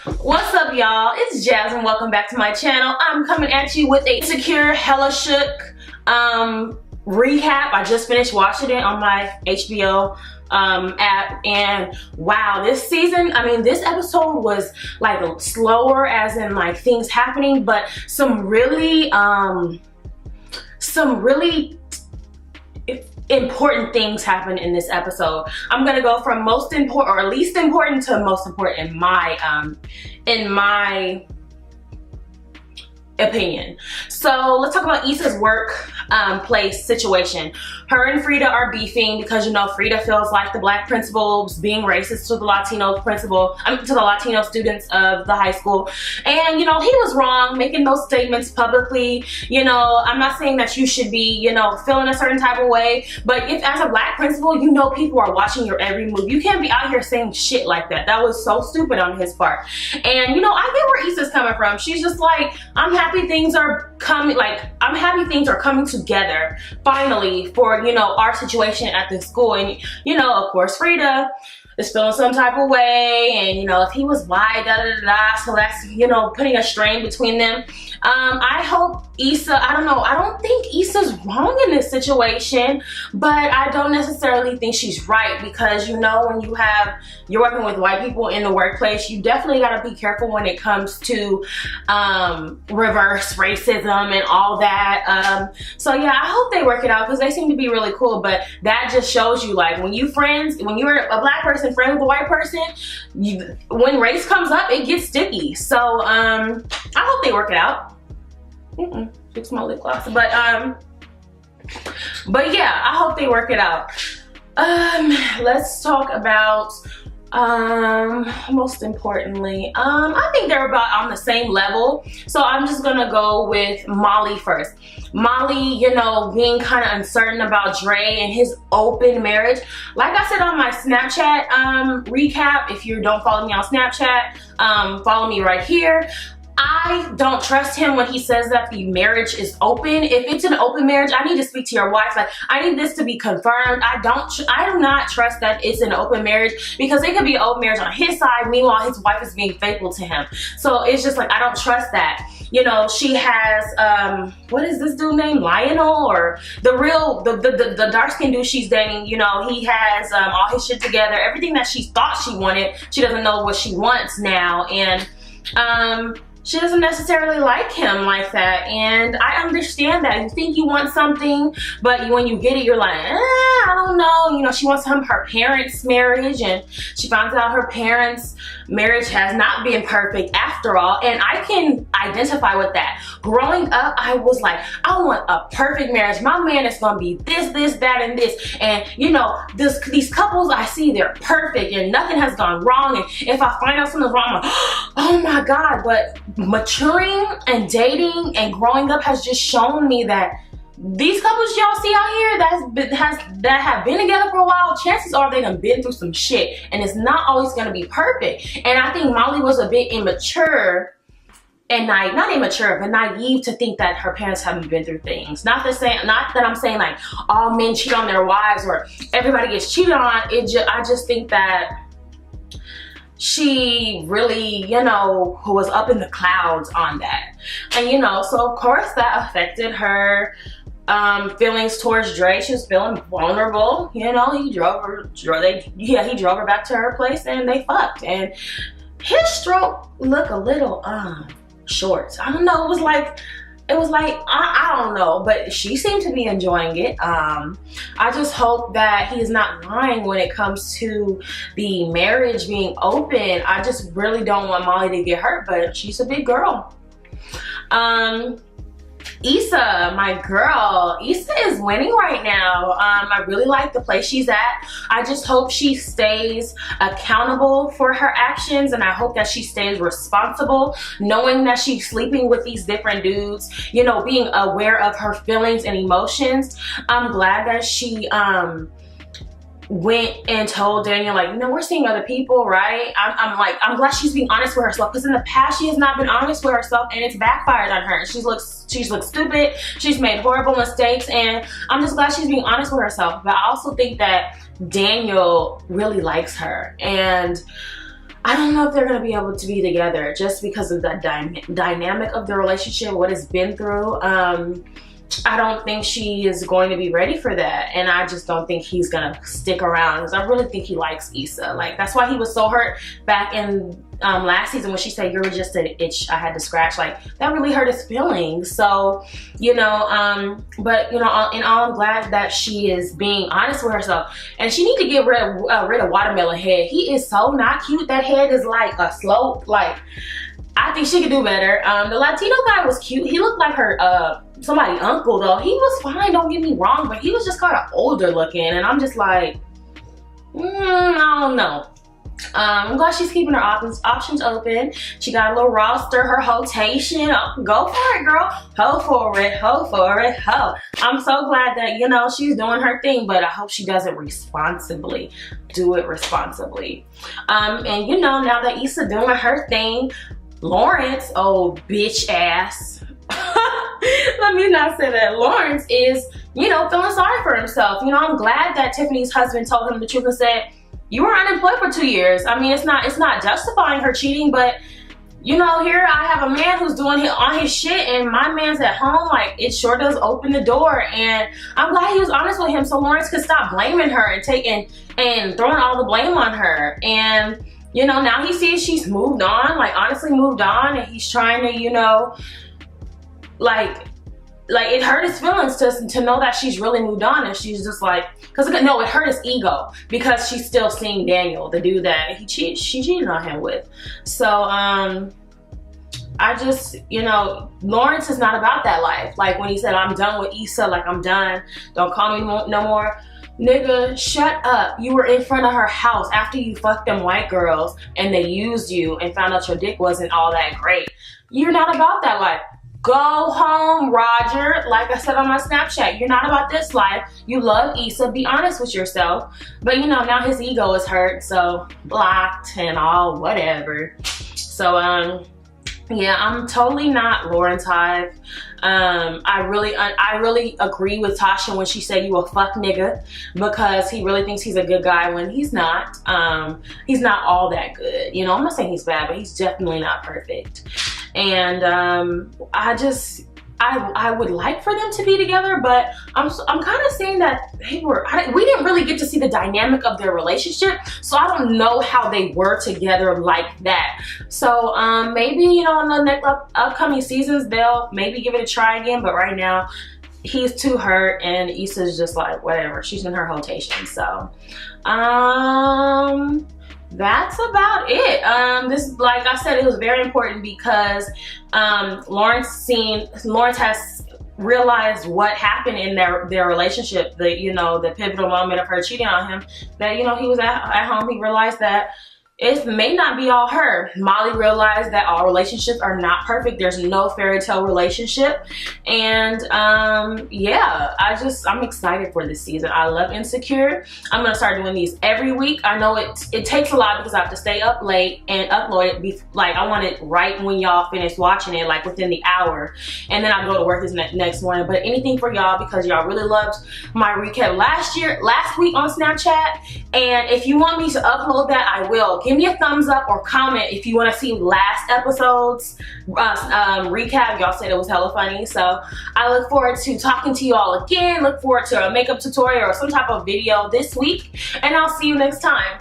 What's up, y'all? It's Jasmine. Welcome back to my channel. I'm coming at you with a Insecure Hella Shook recap. I just finished watching it on my HBO app, and wow, this season, this episode was like slower as in like things happening, but some really important things happen in this episode. I'm gonna go from most important or least important to most important in my opinion. So let's talk about Issa's workplace situation. Her and Frida are beefing because, you know, Frida feels like the black principal was being racist to the Latino to the Latino students of the high school. And, you know, he was wrong making those statements publicly. You know, I'm not saying that you should be, you know, feeling a certain type of way, but if as a black principal, you know people are watching your every move. You can't be out here saying shit like that. That was so stupid on his part. And, you know, I get where Issa's coming from. She's just like, I'm happy things are coming together finally for, you know, our situation at the school. And, you know, of course, Frida is feeling some type of way, and, you know, if he was white, so that's, you know, putting a strain between them. I hope Issa, I don't think Issa's wrong in this situation, but I don't necessarily think she's right, because, you know, when you're working with white people in the workplace, you definitely got to be careful when it comes to reverse racism and all that. So yeah, I hope they work it out, because they seem to be really cool. But that just shows you, like, when you're a black person friend with a white person, when race comes up, it gets sticky. So I hope they work it out. Fix my lip gloss. But yeah, I hope they work it out. Let's talk about most importantly, I think they're about on the same level. So I'm just gonna go with Molly first. Molly, you know, being kind of uncertain about Dre and his open marriage. Like I said on my Snapchat recap, if you don't follow me on Snapchat, follow me right here. I don't trust him when he says that the marriage is open. If it's an open marriage, I need to speak to your wife. Like, I need this to be confirmed. I do not trust that it's an open marriage, because it could be an open marriage on his side. Meanwhile, his wife is being faithful to him. So it's just like, I don't trust that. You know, she has, what is this dude named? Lionel, or the dark-skinned dude she's dating. You know, he has all his shit together. Everything that she thought she wanted, she doesn't know what she wants now. And, she doesn't necessarily like him like that, and I understand that. You think you want something, but when you get it, you're like, I don't know. You know, she wants her parents' marriage, and she finds out her parents' marriage has not been perfect after all, and I can identify with that. Growing up, I was like, I want a perfect marriage. My man is gonna be this, that, and this, and, you know, these couples I see, they're perfect, and nothing has gone wrong, and if I find out something's wrong, I'm like, oh my God. But maturing and dating and growing up has just shown me that these couples y'all see out here that have been together for a while, chances are they done been through some shit, and it's not always going to be perfect. And I think Molly was a bit immature and not immature, but naive to think that her parents haven't been through things. Not that I'm saying like all men cheat on their wives or everybody gets cheated on. I just think that she really, you know, was up in the clouds on that. And, you know, so of course that affected her feelings towards Dre. She was feeling vulnerable. You know, he drove her back to her place, and they fucked. And his stroke looked a little short. I don't know, it was like I don't know, but she seemed to be enjoying it. I just hope that he's not lying when it comes to the marriage being open. I just really don't want Molly to get hurt, but she's a big girl. Issa, my girl, Issa is winning right now. I really like the place she's at. I just hope she stays accountable for her actions, and I hope that she stays responsible, knowing that she's sleeping with these different dudes, you know, being aware of her feelings and emotions. I'm glad that she went and told Daniel, like, you know, we're seeing other people, right? I'm glad she's being honest with herself, because in the past she has not been honest with herself, and it's backfired on her. She's looked stupid, she's made horrible mistakes, and I'm just glad she's being honest with herself. But I also think that Daniel really likes her, and I don't know if they're going to be able to be together just because of the dynamic of the relationship, what it's been through. I don't think she is going to be ready for that, and I just don't think he's gonna stick around because I really think he likes Issa. Like, that's why he was so hurt back in last season when she said, "You're just an itch I had to scratch." Like, that really hurt his feelings. So, you know, but you know, in all, I'm glad that she is being honest with herself, and she need to get rid of Watermelon Head. He is so not cute. That head is like a slope. Like, I think she could do better. The Latino guy was cute. He looked like her somebody uncle though. He was fine, don't get me wrong, but he was just kind of older looking, and I'm just like, I don't know. I'm glad she's keeping her options open. She got a little roster, her rotation. Oh, go for it, girl. Ho for it, ho for it, ho. I'm so glad that, you know, she's doing her thing, but I hope she does it responsibly. Do it responsibly. And you know, now that Issa doing her thing, Lawrence, oh bitch ass. Let me not say that. Lawrence is, you know, feeling sorry for himself. You know, I'm glad that Tiffany's husband told him the truth and said, you were unemployed for 2 years. I mean, it's not justifying her cheating, but you know, here I have a man who's doing on his shit, and my man's at home. Like, it sure does open the door, and I'm glad he was honest with him so Lawrence could stop blaming her and throwing all the blame on her. And you know, now he sees she's moved on, like honestly moved on, and he's trying to, you know, like it hurt his feelings to know that she's really moved on, and she's just like, no, it hurt his ego because she's still seeing Daniel, the dude that she cheated on him with. So I just, you know, Lawrence is not about that life. Like when he said, I'm done with Issa, like I'm done, don't call me no more. Nigga, shut up. You were in front of her house after you fucked them white girls and they used you and found out your dick wasn't all that great. You're not about that life. Go home, Roger. Like I said on my Snapchat, you're not about this life. You love Issa, be honest with yourself. But you know, now his ego is hurt, so blocked and all whatever. So yeah, I'm totally not Lawrence Hive. I really agree with Tasha when she said you a fuck nigga, because he really thinks he's a good guy when he's not. He's not all that good. You know, I'm not saying he's bad, but he's definitely not perfect. And I would like for them to be together, but I'm kind of saying that we didn't really get to see the dynamic of their relationship, so I don't know how they were together like that. So maybe, you know, in the next upcoming seasons they'll maybe give it a try again, but right now he's too hurt and Issa's just like whatever, she's in her rotation. So that's about it. This, like I said, it was very important because Lawrence has realized what happened in their relationship. The pivotal moment of her cheating on him. That, you know, he was at home. He realized that it may not be all her. Molly realized that all relationships are not perfect. There's no fairy tale relationship. And yeah, I'm excited for this season. I love Insecure. I'm gonna start doing these every week. I know it takes a lot because I have to stay up late and upload it. Like, I want it right when y'all finish watching it, like within the hour. And then I go to work this next morning. But anything for y'all, because y'all really loved my recap last week on Snapchat. And if you want me to upload that, I will. Give me a thumbs up or comment if you want to see last episode's recap. Y'all said it was hella funny. So I look forward to talking to you all again. Look forward to a makeup tutorial or some type of video this week. And I'll see you next time.